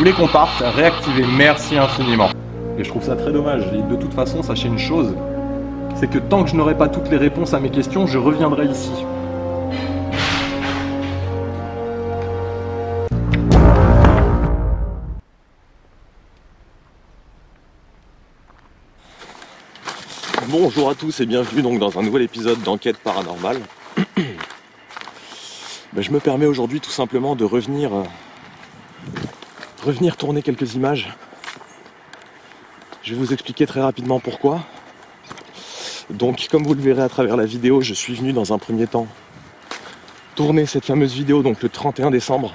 voulez qu'on parte, réactivez, merci infiniment. Et je trouve ça très dommage, et de toute façon, sachez une chose, c'est que tant que je n'aurai pas toutes les réponses à mes questions, je reviendrai ici. Bonjour à tous et bienvenue donc dans un nouvel épisode d'Enquête Paranormale. Je me permets aujourd'hui tout simplement de revenir tourner quelques images. Je vais vous expliquer très rapidement pourquoi. Donc comme vous le verrez à travers la vidéo, je suis venu dans un premier temps tourner cette fameuse vidéo donc le 31 décembre.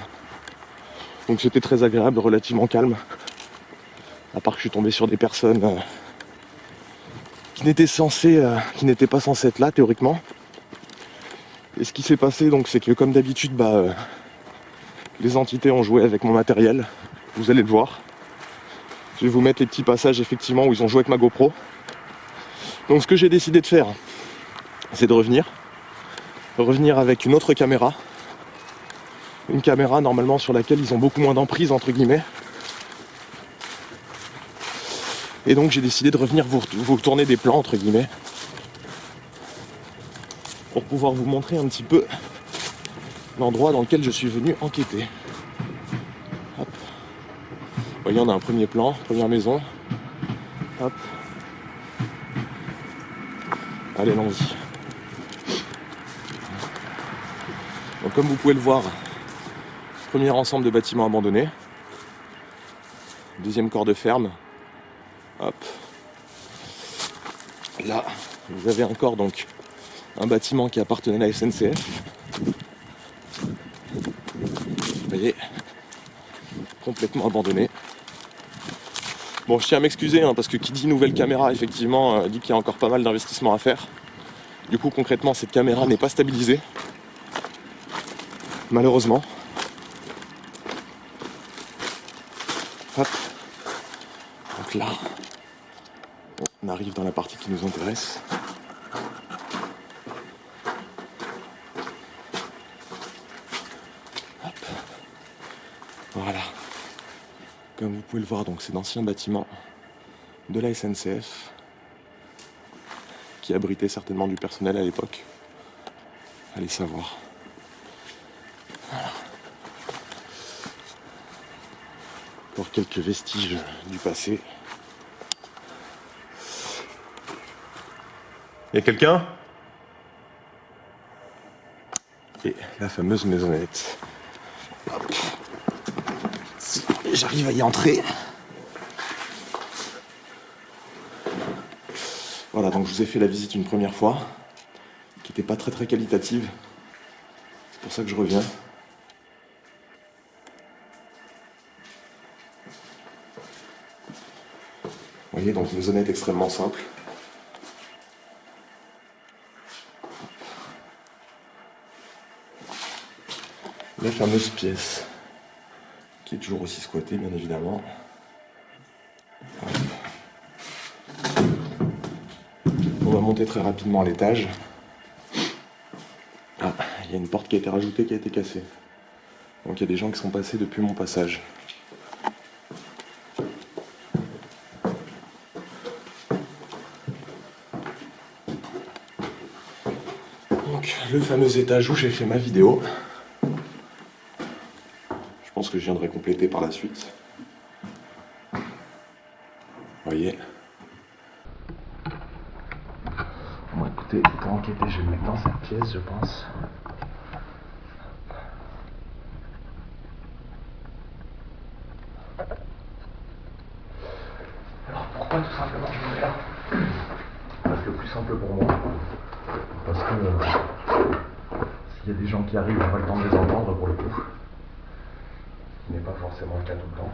Donc c'était très agréable, relativement calme. À part que je suis tombé sur des personnes qui n'étaient pas censées être là théoriquement. Et ce qui s'est passé donc c'est que comme d'habitude les entités ont joué avec mon matériel, vous allez le voir. Je vais vous mettre les petits passages effectivement où ils ont joué avec ma GoPro. Donc ce que j'ai décidé de faire, c'est de revenir avec une autre caméra. Une caméra normalement sur laquelle ils ont beaucoup moins d'emprise entre guillemets. Et donc j'ai décidé de revenir vous tourner des plans entre guillemets. Pour pouvoir vous montrer un petit peu l'endroit dans lequel je suis venu enquêter. Hop. Vous voyez, on a un premier plan, première maison. Hop. Allez, allons-y. Donc comme vous pouvez le voir, premier ensemble de bâtiments abandonnés. Deuxième corps de ferme. Hop. Là, vous avez encore donc un bâtiment qui appartenait à la SNCF. Vous voyez, complètement abandonné. Bon, je tiens à m'excuser parce que qui dit nouvelle caméra, effectivement, dit qu'il y a encore pas mal d'investissements à faire. Du coup, concrètement, cette caméra n'est pas stabilisée. Malheureusement. Hop. Donc là, on arrive dans la partie qui nous intéresse. Hop. Voilà. Comme vous pouvez le voir, donc c'est d'anciens bâtiments de la SNCF qui abritaient certainement du personnel à l'époque. Allez savoir. Voilà. Encore quelques vestiges du passé. Il y a quelqu'un ? Et la fameuse maisonnette. Hop. Si j'arrive à y entrer. Voilà, donc je vous ai fait la visite une première fois, qui n'était pas très très qualitative. C'est pour ça que je reviens. Vous voyez, donc une maisonnette extrêmement simple. La fameuse pièce, qui est toujours aussi squattée, bien évidemment. Hop. On va monter très rapidement à l'étage. Ah, il y a une porte qui a été rajoutée, qui a été cassée. Donc il y a des gens qui sont passés depuis mon passage. Donc le fameux étage où j'ai fait ma vidéo. Je pense que je viendrai compléter par la suite. Vous voyez. Bon écoutez, pour enquêter, je vais me mettre dans cette pièce, je pense. Alors pourquoi tout simplement je me mets là ? Parce que plus simple pour moi. Parce que s'il y a des gens qui arrivent, on va le temps de les entendre pour le coup. Ce qui n'est pas forcément le cas tout le temps.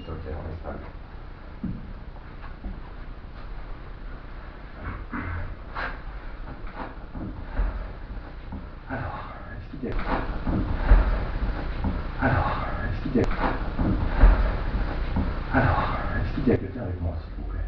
Ok, on est stable. Alors, est-ce qu'il y a... est-ce qu'il y a quelqu'un avec moi, s'il vous plaît?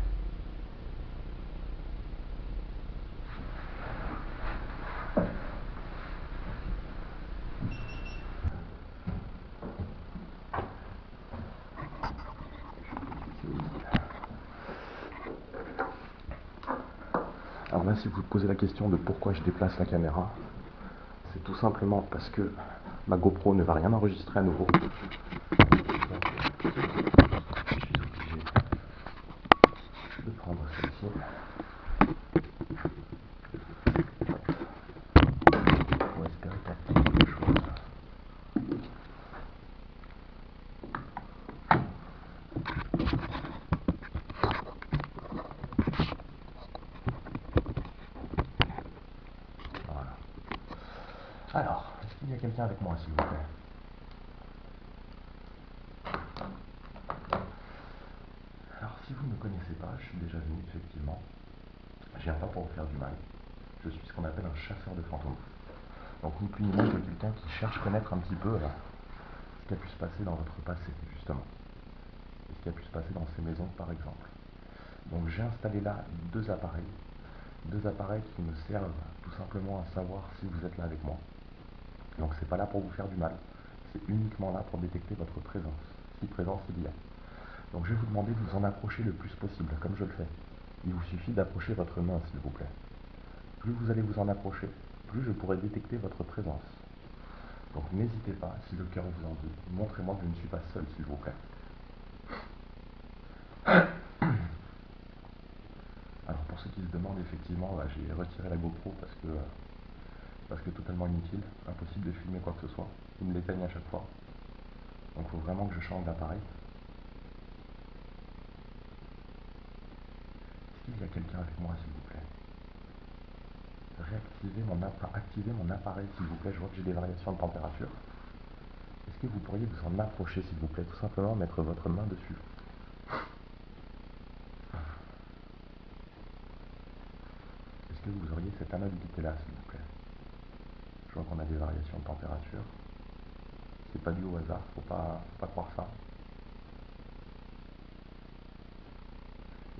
Alors là, si vous vous posez la question de pourquoi je déplace la caméra, c'est tout simplement parce que ma GoPro ne va rien enregistrer à nouveau. De prendre celle-ci. Pour espérer capter quelque chose. Voilà. Alors, est-ce qu'il y a quelqu'un avec moi, s'il vous plaît? Alors, si vous ne me connaissez pas, je suis déjà venu, effectivement. Je viens pas pour vous faire du mal. Je suis ce qu'on appelle un chasseur de fantômes. Donc, ni plus ni moins que quelqu'un qui cherche à connaître un petit peu ce qui a pu se passer dans votre passé, justement. Et ce qui a pu se passer dans ces maisons, par exemple. Donc, j'ai installé là deux appareils qui me servent tout simplement à savoir si vous êtes là avec moi. Donc, c'est pas là pour vous faire du mal. C'est uniquement là pour détecter votre présence, si présence il y a. Donc je vais vous demander de vous en approcher le plus possible, comme je le fais. Il vous suffit d'approcher votre main, s'il vous plaît. Plus vous allez vous en approcher, plus je pourrai détecter votre présence. Donc n'hésitez pas, si le cœur vous en dit, montrez-moi que je ne suis pas seul, s'il vous plaît. Alors pour ceux qui se demandent, effectivement, j'ai retiré la GoPro parce que totalement inutile, impossible de filmer quoi que ce soit. Il me l'éteigne à chaque fois. Donc il faut vraiment que je change d'appareil. Est-ce qu'il y a quelqu'un avec moi, s'il vous plaît? Activez mon appareil, s'il vous plaît. Je vois que j'ai des variations de température. Est-ce que vous pourriez vous en approcher, s'il vous plaît? Tout simplement mettre votre main dessus. Est-ce que vous auriez cette amabilité-là, s'il vous plaît? Je vois qu'on a des variations de température. C'est pas dû au hasard, faut pas croire ça.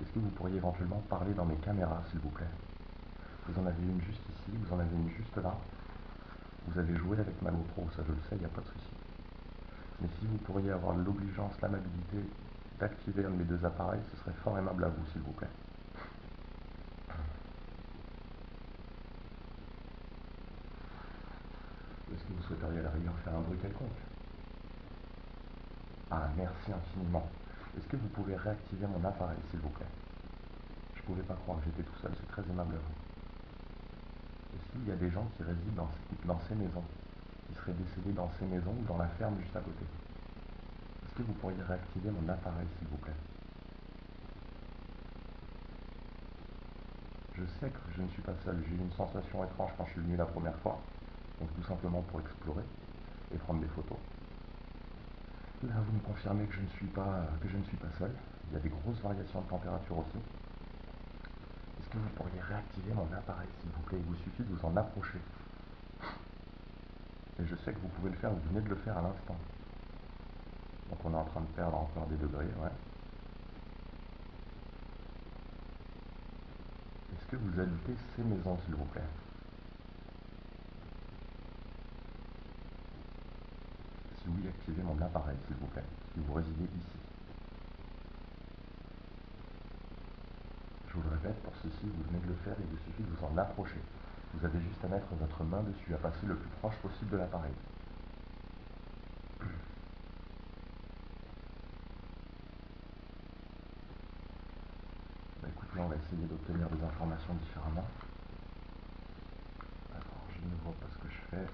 Est-ce que vous pourriez éventuellement parler dans mes caméras, s'il vous plaît? Vous en avez une juste ici, vous en avez une juste là. Vous avez joué avec ma GoPro, ça je le sais, il n'y a pas de souci. Mais si vous pourriez avoir l'obligeance, l'amabilité d'activer un de mes deux appareils, ce serait fort aimable à vous, s'il vous plaît. Est-ce que vous souhaiteriez à la rigueur faire un bruit quelconque? Ah, merci infiniment. Est-ce que vous pouvez réactiver mon appareil, s'il vous plaît? Je ne pouvais pas croire que j'étais tout seul, c'est très aimable à vous. Est-ce qu'il y a des gens qui résident dans ces maisons, qui seraient décédés dans ces maisons ou dans la ferme juste à côté? Est-ce que vous pourriez réactiver mon appareil, s'il vous plaît? Je sais que je ne suis pas seul, j'ai eu une sensation étrange quand je suis venu la première fois, donc tout simplement pour explorer et prendre des photos. Là, vous me confirmez que je ne suis pas seul. Il y a des grosses variations de température aussi. Est-ce que vous pourriez réactiver mon appareil, s'il vous plaît? Il vous suffit de vous en approcher. Et je sais que vous pouvez le faire, vous venez de le faire à l'instant. Donc on est en train de perdre encore des degrés, ouais. Est-ce que vous habitez ces maisons, s'il vous plaît? Si oui, activez mon appareil, s'il vous plaît, si vous résidez ici. Je vous le répète, pour ceci, vous venez de le faire, il vous suffit de vous en approcher. Vous avez juste à mettre votre main dessus, à passer le plus proche possible de l'appareil. Bah écoutez, on va essayer d'obtenir des informations différemment. Alors, je ne vois pas ce que je fais.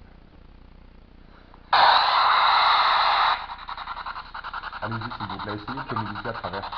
Allez-y, s'il vous plaît, essayez de communiquer à travers.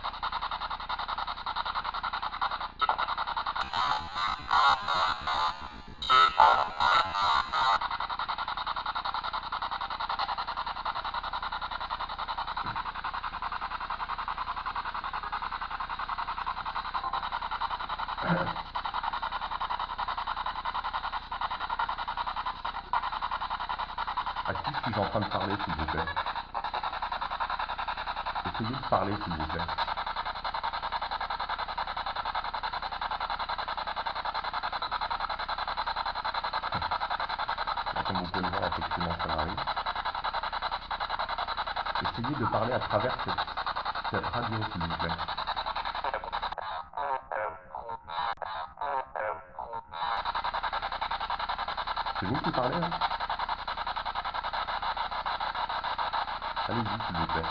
À qui suis-je en train de parler, s'il vous plaît? Essayez de parler, s'il vous plaît. Là, comme vous pouvez le voir, effectivement, ça m'arrive. Essayez de parler à travers cette radio, s'il vous plaît. C'est vous qui parlez, hein? Allez-y, s'il vous plaît.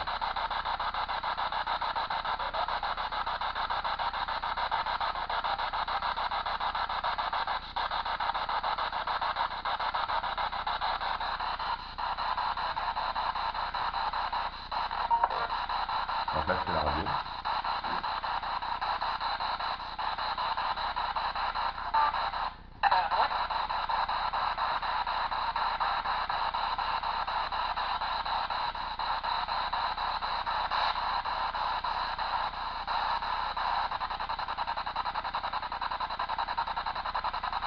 Donc là, c'est la radio.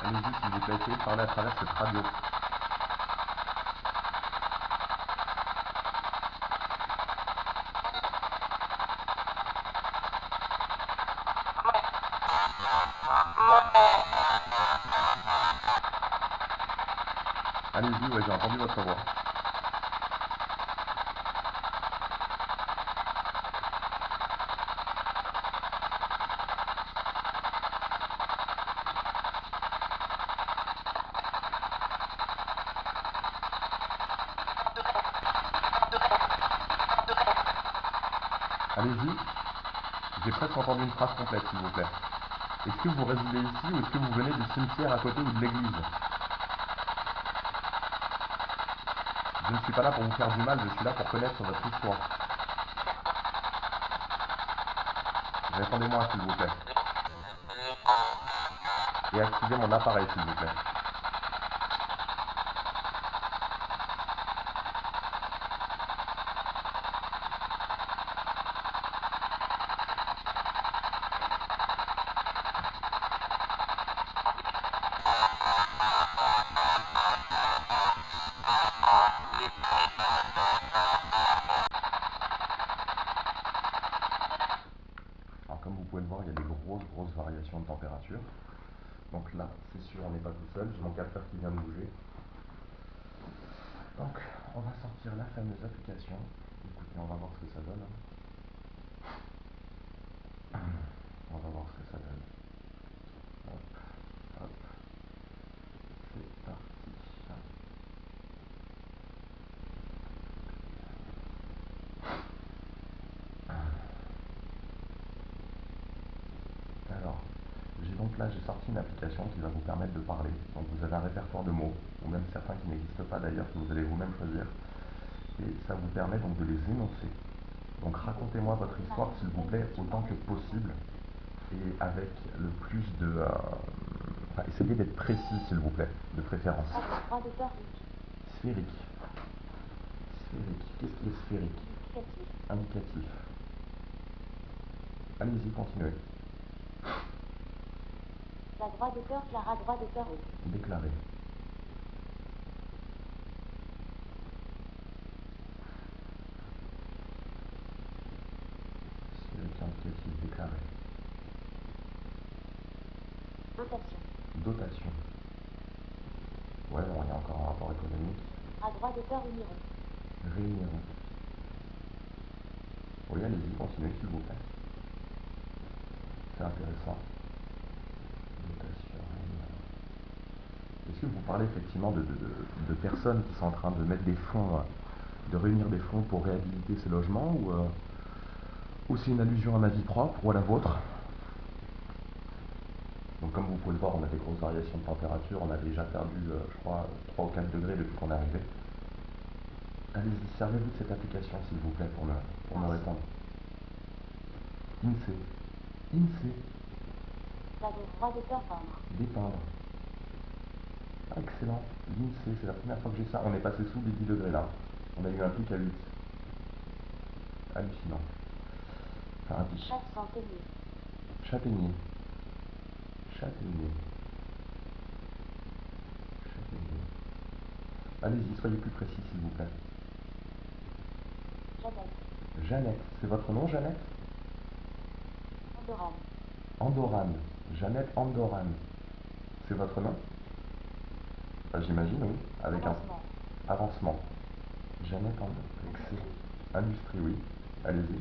Allez-y, s'il vous plaît, essayez de parler à travers cette radio. Allez-y, ouais, j'ai entendu votre voix. Allez-y. J'ai presque entendu une phrase complète, s'il vous plaît. Est-ce que vous résidez ici ou est-ce que vous venez du cimetière à côté ou de l'église? Je ne suis pas là pour vous faire du mal, je suis là pour connaître votre histoire. Répondez-moi, s'il vous plaît. Et activez mon appareil, s'il vous plaît. Alors comme vous pouvez le voir, il y a des grosses variations de température. Donc là, c'est sûr, on n'est pas tout seul. J'ai mon capteur qui vient de bouger. Donc, on va sortir la fameuse application. Écoutez, on va voir ce que ça donne. On va voir ce que ça donne. Hop, hop. C'est parti. Alors, j'ai sorti une application qui va vous permettre de parler. Donc vous avez un répertoire de mots, ou même certains qui n'existent pas d'ailleurs, que vous allez vous-même choisir. Et ça vous permet donc de les énoncer. Donc racontez-moi votre histoire, s'il vous plaît, autant que possible. Et avec le plus de... essayez d'être précis, s'il vous plaît, de préférence. Sphérique. Sphérique. Qu'est-ce qui est sphérique? Indicatif. Allez-y, continuez. La droit d'auteur, Clara, droit d'auteur, oui. Déclaré. Sphérique indicatif déclaré. Dotation. Dotation. Ouais, bon, il y a encore un rapport économique. À droit d'auteur, Réuniron. Réuniron. Oui, allez-y, continuez, s'il vous plaît. C'est intéressant. Dotation, réuniron. Est-ce que vous parlez effectivement de personnes qui sont en train de mettre des fonds, de réunir des fonds pour réhabiliter ces logements, ou c'est une allusion à ma vie propre ou à la vôtre? Donc comme vous pouvez le voir, on a des grosses variations de température, on a déjà perdu, je crois, 3 ou 4 degrés depuis qu'on est arrivé. Allez-y, servez-vous de cette application, s'il vous plaît, pour me répondre. INSEE. INSEE. La droit d'auteur, peindre. Dépeindre. Ah, excellent. L'INSEE, c'est la première fois que j'ai ça. On est passé sous les 10 degrés là. On a eu un pic à 8. Hallucinant. Enfin, un pic. Chaque centenier. Châtaignier. Châtaignier. Châtaignier. Allez-y, soyez plus précis s'il vous plaît. Jeannette. Jeannette, c'est votre nom Jeannette? Andorane. Andorane. Jeannette Andorane. C'est votre nom? J'imagine, oui. Avec Avancement. un avancement. Jeannette Andorane. Excellent. Industrie, oui. Allez-y.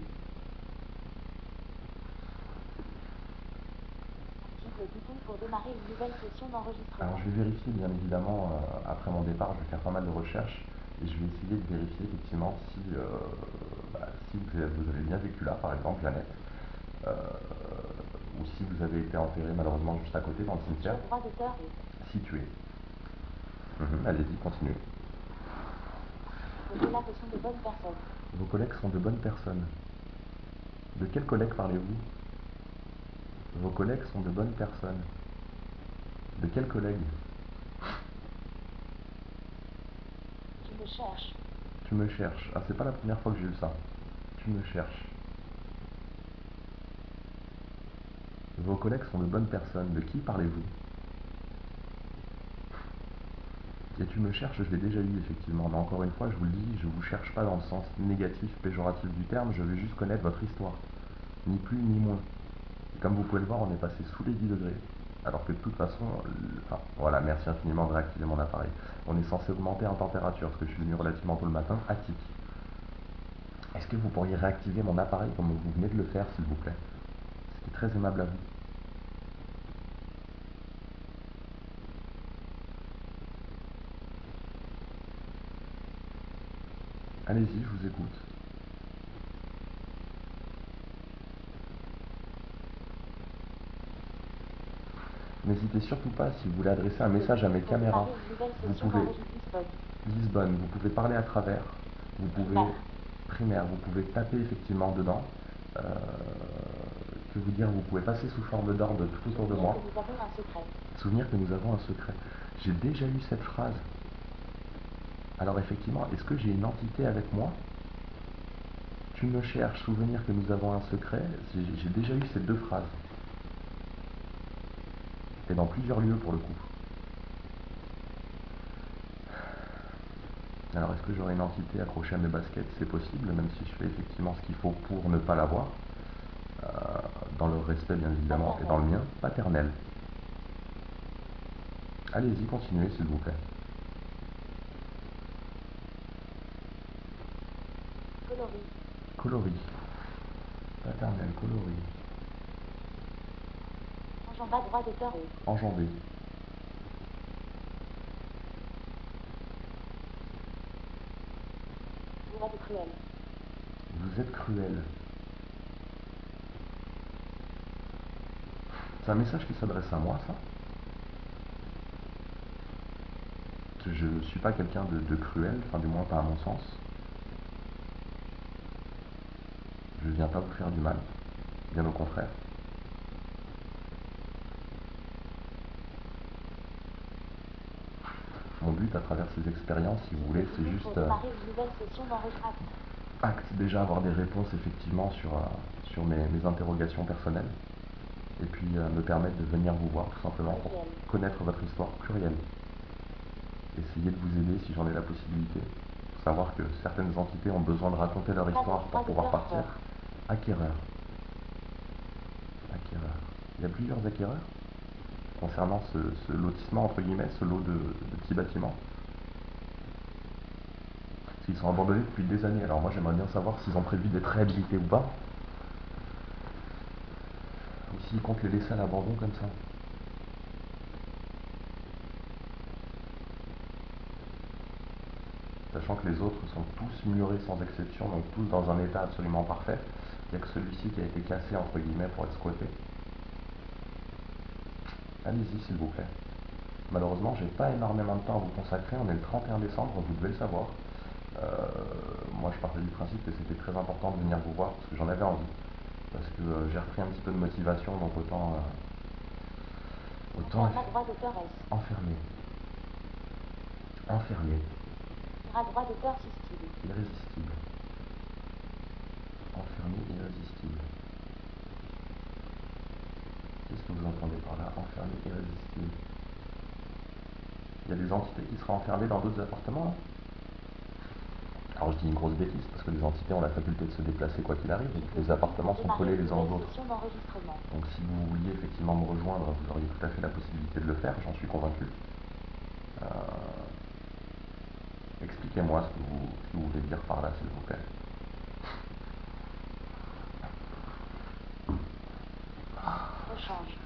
Active le bouton pour démarrer une nouvelle session d'enregistrement. Alors je vais vérifier bien évidemment, après mon départ, je vais faire pas mal de recherches et je vais essayer de vérifier effectivement si, si vous avez bien vécu là, par exemple, Jeannette, ou si vous avez été enterré malheureusement juste à côté dans le cimetière, Sur droit d'auteur et situé. Allez-y, continuez. vos collègues sont de bonnes personnes. Vos collègues sont de bonnes personnes. De quels collègues parlez-vous? Vos collègues sont de bonnes personnes. De quels collègues? Tu me cherches. Tu me cherches. Ah, c'est pas la première fois que j'ai eu ça. Tu me cherches. Vos collègues sont de bonnes personnes. De qui parlez-vous? Et tu me cherches, je l'ai déjà eu effectivement. Mais encore une fois, je vous le dis, je vous cherche pas dans le sens négatif, péjoratif du terme. Je veux juste connaître votre histoire. Ni plus ni moins. Et comme vous pouvez le voir, on est passé sous les 10 degrés. Alors que de toute façon, enfin, voilà, merci infiniment de réactiver mon appareil. On est censé augmenter en température, parce que je suis venu relativement tôt le matin, à tic. Est-ce que vous pourriez réactiver mon appareil comme vous venez de le faire, s'il vous plaît? C'était très aimable à vous. Allez-y, je vous écoute. N'hésitez surtout pas, si vous voulez adresser un message à mes Pour caméras, démarrer une nouvelle vous session pouvez, d'enregistrement. Lisbonne, vous pouvez parler à travers, vous pouvez, primaire, vous pouvez taper effectivement dedans, que vous dire, vous pouvez passer sous forme d'orbe tout autour de Souvenir moi. que nous avons un secret. Souvenir que nous avons un secret. J'ai déjà eu cette phrase. Alors effectivement, est-ce que j'ai une entité avec moi? Tu me cherches, souvenir que nous avons un secret. J'ai déjà eu ces deux phrases. Et dans plusieurs lieux pour le coup. Alors est-ce que j'aurai une entité accrochée à mes baskets? C'est possible, même si je fais effectivement ce qu'il faut pour ne pas l'avoir. Dans le respect bien évidemment et dans le mien, paternel. Allez-y, continuez s'il vous plaît. Coloris. Coloris. Paternel, coloris. Enjamba droit d'auteur et Enjambé. vous êtes cruel. Vous êtes cruel. C'est un message qui s'adresse à moi, ça? Je ne suis pas quelqu'un de cruel, enfin du moins pas à mon sens. Je ne viens pas vous faire du mal, bien au contraire. Mon but à travers ces expériences, si vous voulez, c'est juste Pour démarrer une nouvelle session d'enregistrement. acte déjà avoir des réponses effectivement sur mes interrogations personnelles. Et puis me permettre de venir vous voir tout simplement pour connaître votre histoire plurielle. Essayer de vous aider si j'en ai la possibilité. Savoir que certaines entités ont besoin de raconter leur histoire pour pouvoir partir. Acquéreur. Acquéreur. Il y a plusieurs acquéreurs concernant ce lotissement, entre guillemets, ce lot de petits bâtiments. Parce qu'ils sont abandonnés depuis des années. Alors moi j'aimerais bien savoir s'ils ont prévu d'être réhabilités ou pas. Ou s'ils comptent les laisser à l'abandon comme ça. Sachant que les autres sont tous murés sans exception, donc tous dans un état absolument parfait. Il n'y a que celui-ci qui a été cassé, entre guillemets, pour être squatté. Allez-y, s'il vous plaît. Malheureusement, j'ai pas énormément de temps à vous consacrer. On est le 31 décembre, vous devez le savoir. Moi, je partais du principe que c'était très important de venir vous voir, parce que j'en avais envie. Parce que j'ai repris un petit peu de motivation, donc autant enfermé. Enfermé. Droit d'auteur irrésistible. Irrésistible. Enfermé, irrésistible. Qu'est-ce Qu'est-ce que vous entendez par là? Enfermé, irrésistible. Il y a des entités qui seraient enfermées dans d'autres appartements là? Alors je dis une grosse bêtise parce que les entités ont la faculté de se déplacer quoi qu'il arrive et que les appartements sont collés les uns aux autres. Donc si vous vouliez effectivement me rejoindre, vous auriez tout à fait la possibilité de le faire, j'en suis convaincu. Expliquez-moi ce que vous voulez dire par là, s'il vous plaît. Rechange.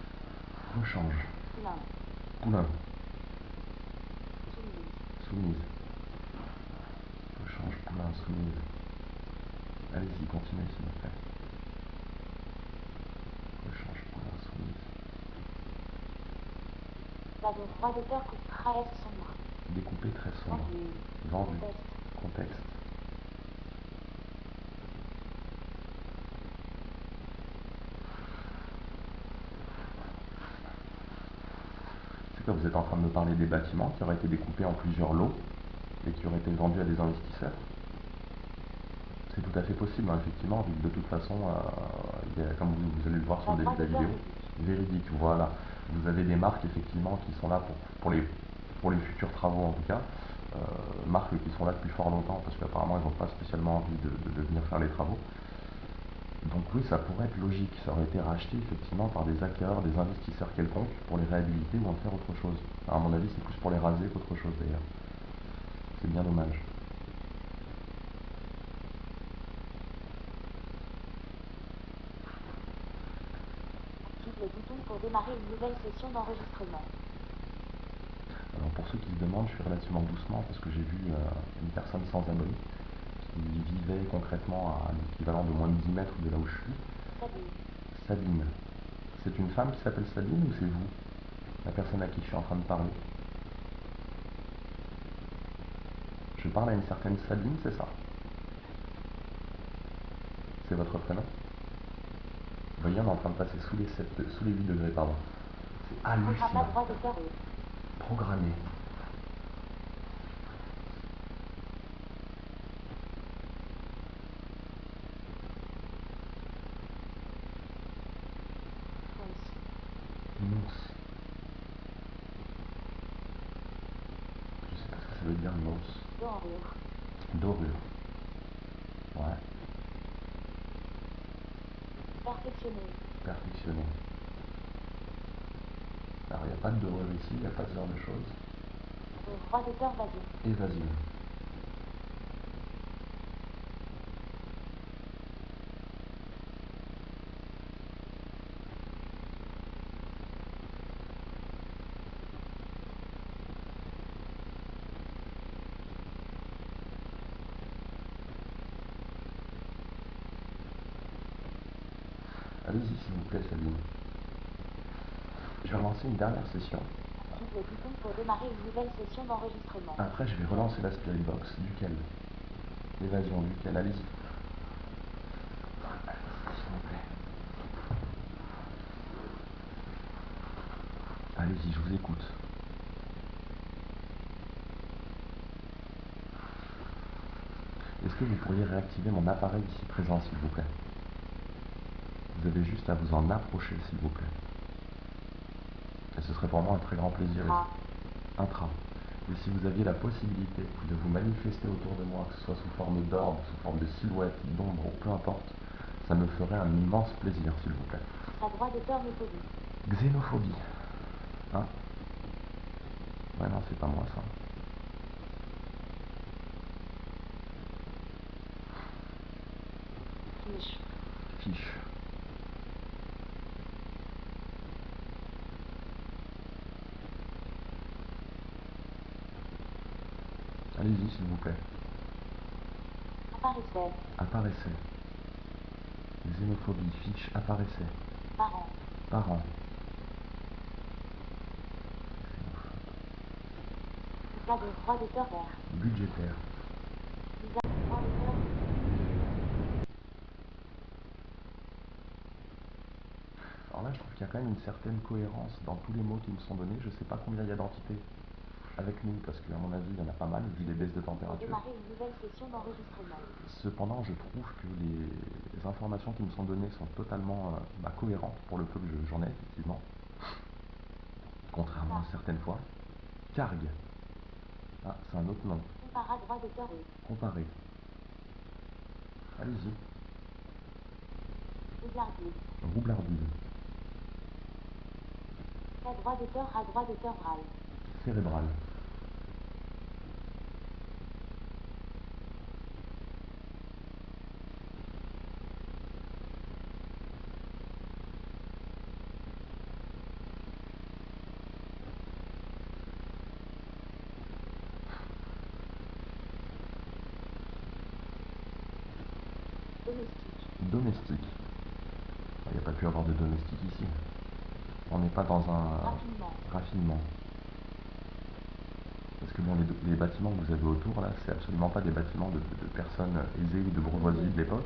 Rechange. Poulain. Poulain. Soumise. Soumise. Rechange, poulain, soumise. Allez-y, continuez s'il vous plaît. Rechange, poulain, soumise. La de roi de cœur coupe très sombre. Découpé très sombre. Vendu. Contexte. C'est quoi, vous êtes en train de me parler des bâtiments qui auraient été découpés en plusieurs lots et qui auraient été vendus à des investisseurs? C'est tout à fait possible, hein, effectivement, vu que de toute façon, comme vous allez le voir sur le début de la vidéo, véridique, voilà. Vous avez des marques, effectivement, qui sont là pour les futurs travaux, en tout cas. Marques qui sont là depuis fort longtemps, parce qu'apparemment, ils n'ont pas spécialement envie de venir faire les travaux. Donc oui, ça pourrait être logique. Ça aurait été racheté, effectivement, par des acquéreurs, des investisseurs quelconques, pour les réhabiliter ou en faire autre chose. Alors, à mon avis, c'est plus pour les raser qu'autre chose, d'ailleurs. C'est bien dommage. Le bouton pour démarrer une nouvelle session d'enregistrement. Alors pour ceux qui se demandent, je suis relativement doucement parce que j'ai vu une personne sans abri qui vivait concrètement à l'équivalent de moins de 10 mètres de là où je suis. Sabine. C'est une femme qui s'appelle Sabine ou c'est vous, la personne à qui je suis en train de parler? Je parle à une certaine Sabine, c'est ça? C'est votre prénom? Vous voyez, on est en train de passer sous les 8 degrés, pardon. C'est hallucinant. Programmé. Mousse. Je sais pas ce que ça veut dire, mousse. Dorure. Dorure. Ouais. Perfectionné. Perfectionné. Alors, il n'y a pas de dorure ici, il n'y a pas ce genre de choses. Roi de cœur vaseux. Évasion. Allez-y, s'il vous plaît, Sabine. Je vais relancer une dernière session. Active le bouton pour démarrer une nouvelle session d'enregistrement. Après, je vais relancer la Spirit Box. Duquel? L'évasion, duquel? Allez-y. S'il vous plaît. Allez-y, je vous écoute. Est-ce que vous pourriez réactiver mon appareil ici présent, s'il vous plaît? Vous avez juste à vous en approcher, s'il vous plaît. Et ce serait pour moi un très grand plaisir. Intra. Et si vous aviez la possibilité de vous manifester autour de moi, que ce soit sous forme d'orbe, sous forme de silhouette, d'ombre, ou peu importe, ça me ferait un immense plaisir, s'il vous plaît. À droit de thermophobie. Xénophobie. Hein? Ouais, non, c'est pas moi, ça. Fiche. Fiche. Allez-y, s'il vous plaît. Apparaissait. Apparaissait. Xénophobie, fiche, apparaissait. Parent. Parent. Cas de roi de cœur vert. Budgétaire. Roi de cœur. Alors là, je trouve qu'il y a quand même une certaine cohérence dans tous les mots qui me sont donnés. Je sais pas combien il y a d'entités. avec nous, parce qu'à mon avis, il y en a pas mal, vu les baisses de Pour température. démarrer une nouvelle session d'enregistrement. Cependant, je trouve que les informations qui me sont données sont totalement cohérentes pour le peu que j'en ai, effectivement. Contrairement à certaines fois. Carg. Ah, c'est un autre nom. Compara droit d'auteur et Comparer. Allez-y. roublardise. Roublardise. Cas droit d'auteur à droit d'auteur Braille. Cérébral. Domestique. Domestique. Il n'y a pas pu avoir de domestique ici. On n'est pas dans un Raffinement. raffinement. Parce que bon, les bâtiments que vous avez autour, là, c'est absolument pas des bâtiments de personnes aisées ou de bourgeoisie de l'époque.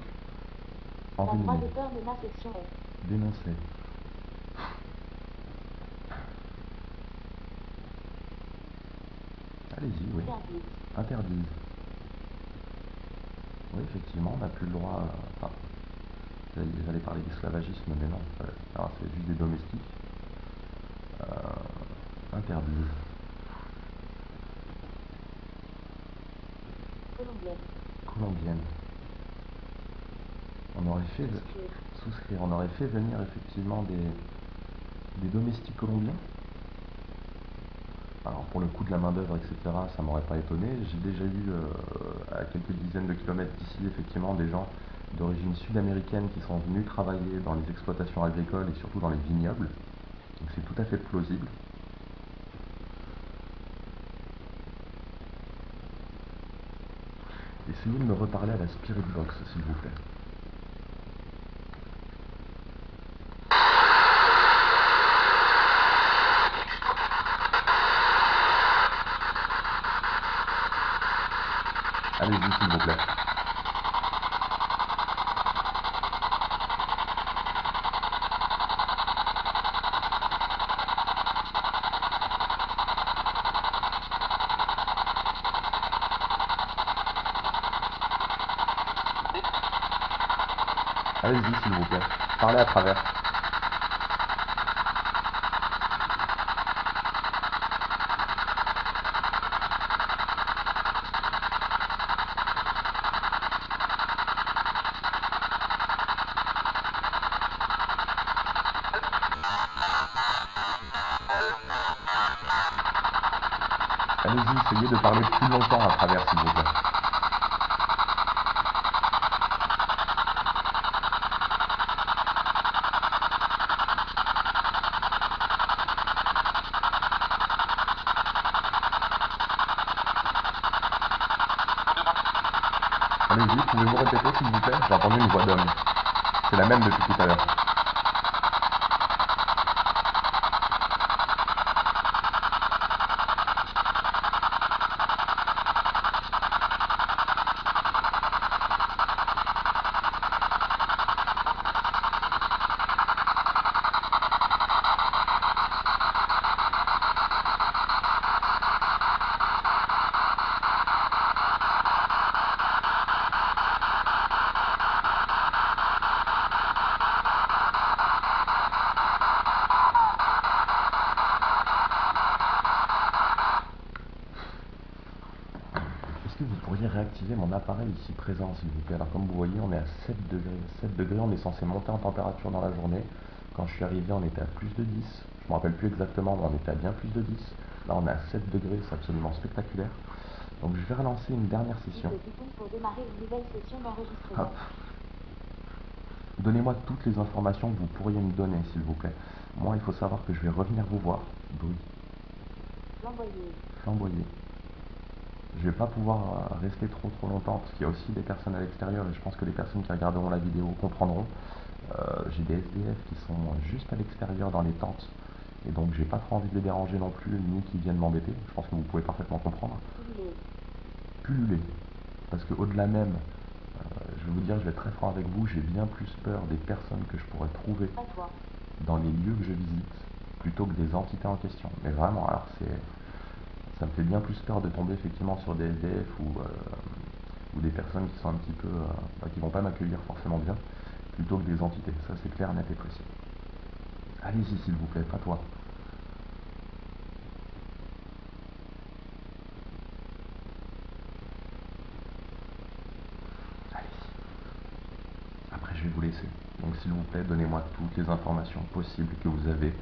Cas droit Envenimé. d'auteur de ma section est Dénoncé. Allez-y, oui. interdite. Interdise. Oui, effectivement, on n'a plus le droit. Enfin, j'allais parler d'esclavagisme, mais non. Alors, c'est juste des domestiques. Interdise. Colombienne. Colombienne. On aurait fait souscrire. On aurait fait venir effectivement des domestiques colombiens. Alors pour le coût de la main-d'œuvre, etc., ça m'aurait pas étonné. J'ai déjà eu à quelques dizaines de kilomètres d'ici, effectivement, des gens d'origine sud-américaine qui sont venus travailler dans les exploitations agricoles et surtout dans les vignobles. Donc c'est tout à fait plausible. Essayez de me reparler à la Spirit Box, s'il vous plaît. Allez-y, s'il vous plaît. Allez-y, s'il vous plaît. Parlez à travers. Allez-y, essayez de parler plus longtemps à travers, s'il vous plaît. Allez-y, pouvez-vous répéter, s'il vous plaît? J'ai entendu une voix d'homme. C'est la même depuis tout à l'heure. Est-ce que vous pourriez réactiver mon appareil ici présent, s'il vous plaît? Alors comme vous voyez, on est à 7 degrés. 7 degrés, on est censé monter en température dans la journée. Quand je suis arrivé, on était à plus de 10. Je me rappelle plus exactement, mais on était à bien plus de 10. Là, on est à 7 degrés, c'est absolument spectaculaire. Donc je vais relancer une dernière session. Le bouton pour démarrer une nouvelle session d'enregistrement. Hop. Donnez-moi toutes les informations que vous pourriez me donner, s'il vous plaît. Moi, il faut savoir que je vais revenir vous voir. Bruit. Flamboyer. Flamboyer. Je vais pas pouvoir rester trop longtemps parce qu'il y a aussi des personnes à l'extérieur et je pense que les personnes qui regarderont la vidéo comprendront. J'ai des SDF qui sont juste à l'extérieur dans les tentes et donc j'ai pas trop envie de les déranger non plus ni qu'ils viennent m'embêter. Je pense que vous pouvez parfaitement comprendre. Pulluler. Pulluler. Parce que au-delà même, je vais vous dire, je vais être très franc avec vous, j'ai bien plus peur des personnes que je pourrais trouver Patois. dans les lieux que je visite plutôt que des entités en question. Mais vraiment, alors c'est... Ça me fait bien plus peur de tomber effectivement sur des SDF ou des personnes qui sont un petit peu, qui vont pas m'accueillir forcément bien, plutôt que des entités. Ça c'est clair, net et précis. Allez-y s'il vous plaît, pas toi. Allez-y. Après je vais vous laisser. Donc s'il vous plaît, donnez-moi toutes les informations possibles que vous avez.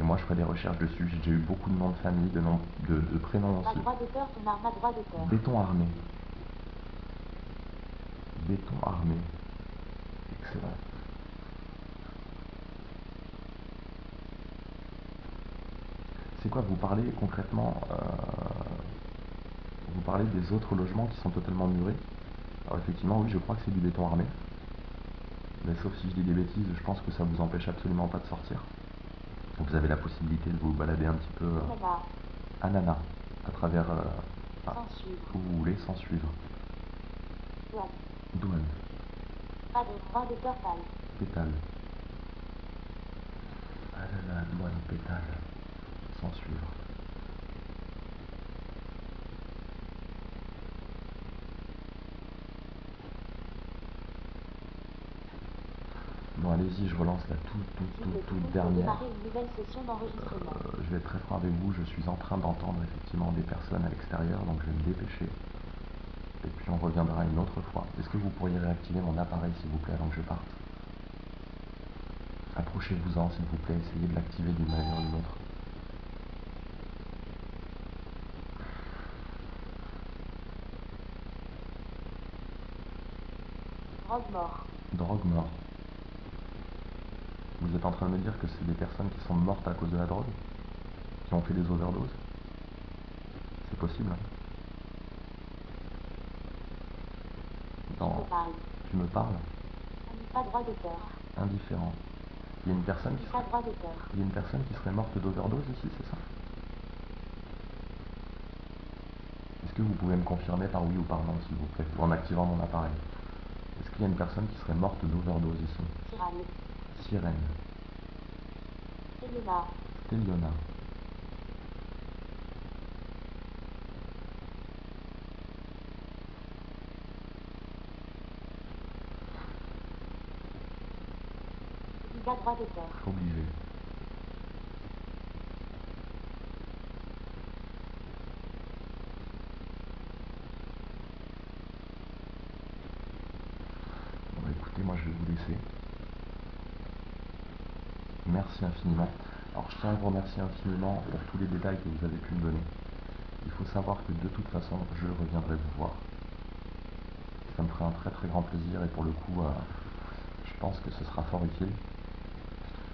Et moi je ferai des recherches dessus. J'ai déjà eu beaucoup de noms de famille, de prénoms Ma aussi. droit d'auteur, ton arme à droit d'auteur. Béton armé. Béton armé. Excellent. C'est quoi, vous parlez concrètement, vous parlez des autres logements qui sont totalement murés? Alors effectivement, oui, je crois que c'est du béton armé. Mais sauf si je dis des bêtises, je pense que ça vous empêche absolument pas de sortir. Donc vous avez la possibilité de vous balader un petit peu ananas à travers Sans suivre. où vous voulez, sans suivre. Douane. Douane, Pas de droit d'auteur pâle. pétale. Ah là là, douane, pétale, sans suivre. Bon, allez-y, je relance la toute Pour dernière. démarrer une nouvelle session d'enregistrement. Je vais être très franc avec vous, je suis en train d'entendre effectivement des personnes à l'extérieur, donc je vais me dépêcher. Et puis on reviendra une autre fois. Est-ce que vous pourriez réactiver mon appareil s'il vous plaît avant que je parte? Approchez-vous-en s'il vous plaît, essayez de l'activer d'une manière ou d'une autre. Drogue mort. Drogue mort. Vous êtes en train de me dire que c'est des personnes qui sont mortes à cause de la drogue? Qui ont fait des overdoses? C'est possible, hein? Non, tu me parles? Pas droit d'auteur. Indifférent. Il y a une personne qui Pas droit d'auteur. Il y a une personne qui serait morte d'overdose ici, c'est ça? Est-ce que vous pouvez me confirmer par oui ou par non, s'il vous plaît, ou en activant mon appareil? Est-ce qu'il y a une personne qui serait morte d'overdose ici? Sirène. Sirène. Téléna. Téliona. Pas droit d'auteur. Obligé. Bon, écoutez, moi je vais vous laisser. Merci infiniment. Alors je tiens à vous remercier infiniment pour tous les détails que vous avez pu me donner. Il faut savoir que de toute façon, je reviendrai vous voir. Ça me ferait un très très grand plaisir et pour le coup, je pense que ce sera fort utile.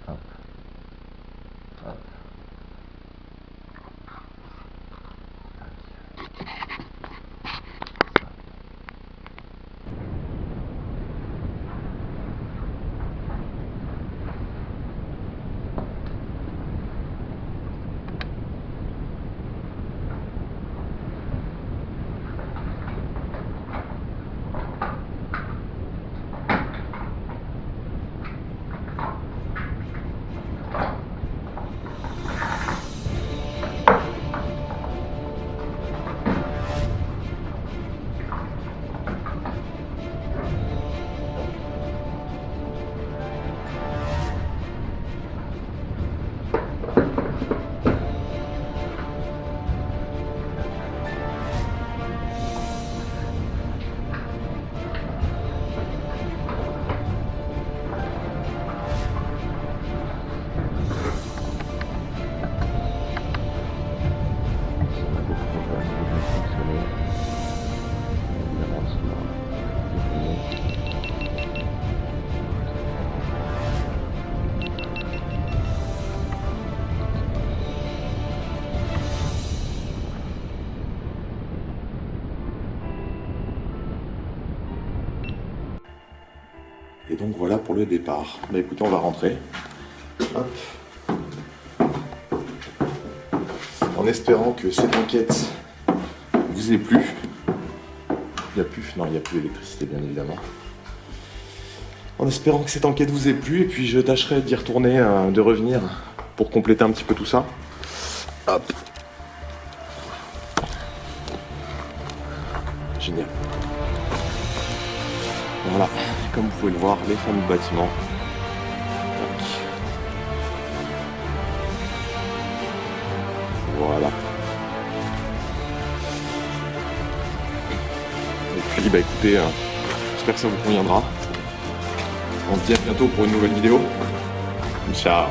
Hop. Hop. Et donc voilà pour le départ. Bah écoutez, on va rentrer. Hop. En espérant que cette enquête vous ait plu. Il n'y a plus, non, il n'y a plus d'électricité bien évidemment. En espérant que cette enquête vous ait plu, et puis je tâcherai d'y retourner, de revenir pour compléter un petit peu tout ça. Hop. génial. Voilà, comme vous pouvez le voir, les fameux bâtiments. Tac. Voilà. Et puis bah écoutez, j'espère que ça vous conviendra. On se dit à bientôt pour une nouvelle vidéo. Ciao.